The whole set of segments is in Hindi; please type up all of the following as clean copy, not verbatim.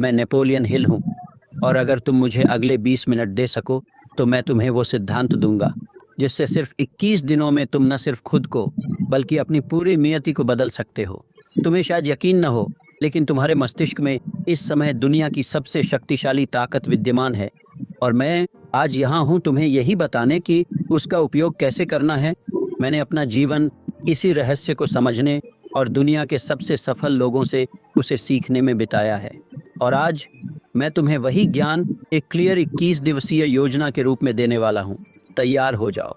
मैं नेपोलियन हिल हूँ, और अगर तुम मुझे अगले 20 मिनट दे सको तो मैं तुम्हें वो सिद्धांत दूंगा जिससे सिर्फ 21 दिनों में तुम न सिर्फ खुद को बल्कि अपनी पूरी नियति को बदल सकते हो। तुम्हें शायद यकीन न हो, लेकिन तुम्हारे मस्तिष्क में इस समय दुनिया की सबसे शक्तिशाली ताकत विद्यमान है, और मैं आज यहाँ हूँ तुम्हें यही बताने कि उसका उपयोग कैसे करना है। मैंने अपना जीवन इसी रहस्य को समझने और दुनिया के सबसे सफल लोगों से उसे सीखने में बिताया है, और आज मैं तुम्हें वही ज्ञान एक क्लियर 21 दिवसीय योजना के रूप में देने वाला हूँ। तैयार हो जाओ,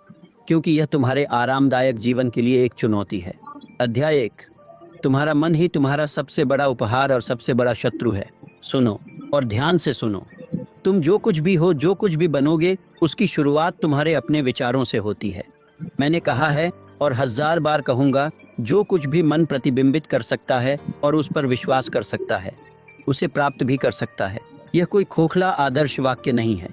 क्योंकि यह तुम्हारे आरामदायक जीवन के लिए एक चुनौती है। अध्याय 1। तुम्हारा मन ही तुम्हारा सबसे बड़ा उपहार और सबसे बड़ा शत्रु है। सुनो और ध्यान से सुनो। तुम जो कुछ भी हो, जो कुछ भी बनोगे, उसकी शुरुआत तुम्हारे अपने विचारों से होती है। मैंने कहा है और 1000 बार कहूंगा, जो कुछ भी मन प्रतिबिंबित कर सकता है और उस पर विश्वास कर सकता है, उसे प्राप्त भी कर सकता है। यह कोई खोखला आदर्श वाक्य नहीं है,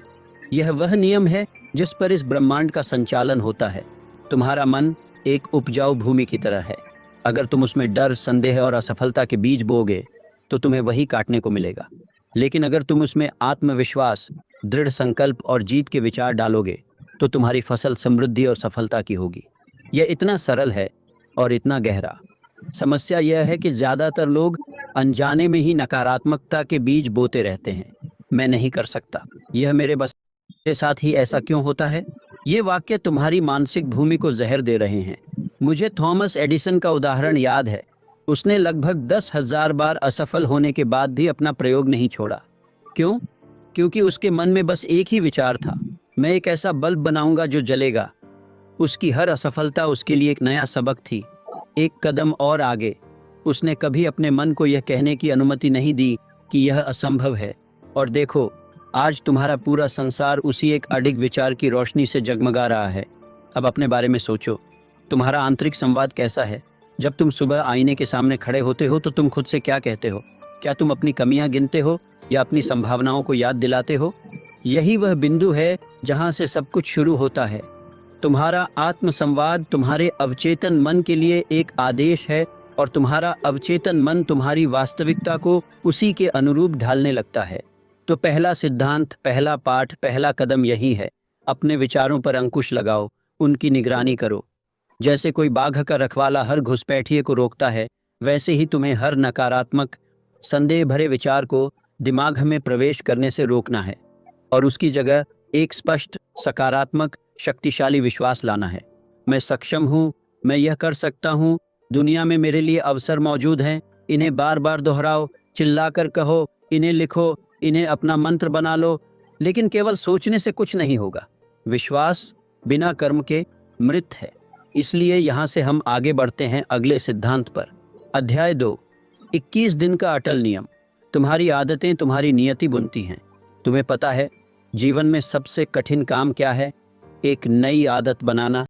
यह वह नियम है जिस पर इस ब्रह्मांड का संचालन होता है। तुम्हारा मन एक उपजाऊ भूमि की तरह है। अगर तुम उसमें डर, संदेह और असफलता के बीज बोगे तो तुम्हें वही काटने को मिलेगा। लेकिन अगर तुम उसमें आत्मविश्वास, दृढ़ संकल्प और जीत के विचार डालोगे तो तुम्हारी फसल समृद्धि और सफलता की होगी। यह इतना सरल है और इतना गहरा। समस्या यह है कि ज्यादातर लोग अनजाने में ही नकारात्मकता के बीज बोते रहते हैं। मैं नहीं कर सकता, यह मेरे बस के साथ ही ऐसा क्यों होता है। ये वाक्य तुम्हारी मानसिक भूमि को जहर दे रहे हैं। मुझे थॉमस एडिसन का उदाहरण याद है। उसने लगभग 10,000 बार असफल होने के बाद भी अपना प्रयोग नहीं छोड़ा। क्यों? क्योंकि उसके मन में बस एक ही विचार था, मैं एक ऐसा बल्ब बनाऊंगा जो जलेगा। उसकी हर असफलता उसके लिए एक नया सबक थी, एक कदम और आगे। उसने कभी अपने मन को यह कहने की अनुमति नहीं दी कि यह असंभव है। और देखो, आज तुम्हारा पूरा संसार उसी एक अडिग विचार की रोशनी से जगमगा रहा है। अब अपने बारे में सोचो, तुम्हारा आंतरिक संवाद कैसा है? जब तुम सुबह आईने के सामने खड़े होते हो तो तुम खुद से क्या कहते हो? क्या तुम अपनी कमियां गिनते हो या अपनी संभावनाओं को याद दिलाते हो? यही वह बिंदु है जहां से सब कुछ शुरू होता है। तुम्हारा आत्मसंवाद तुम्हारे अवचेतन मन के लिए एक आदेश है, और तुम्हारा अवचेतन मन तुम्हारी वास्तविकता को उसी के अनुरूप ढालने लगता है। तो पहला सिद्धांत, पहला पाठ, पहला कदम यही है, अपने विचारों पर अंकुश लगाओ, उनकी निगरानी करो। जैसे कोई बाघ का रखवाला हर घुसपैठिए को रोकता है, वैसे ही तुम्हें हर नकारात्मक, संदेह भरे विचार को दिमाग में प्रवेश करने से रोकना है, और उसकी जगह एक स्पष्ट, सकारात्मक, शक्तिशाली विश्वास लाना है। मैं सक्षम हूँ, मैं यह कर सकता हूँ, दुनिया में मेरे लिए अवसर मौजूद हैं। इन्हें बार बार दोहराओ, चिल्लाकर कहो, इन्हें लिखो, इन्हें अपना मंत्र बना लो। लेकिन केवल सोचने से कुछ नहीं होगा। विश्वास बिना कर्म के मृत है। इसलिए यहाँ से हम आगे बढ़ते हैं अगले सिद्धांत पर। अध्याय 2। 21 दिन का अटल नियम। तुम्हारी आदतें तुम्हारी नियति बुनती हैं। तुम्हें पता है जीवन में सबसे कठिन काम क्या है? एक नई आदत बनाना।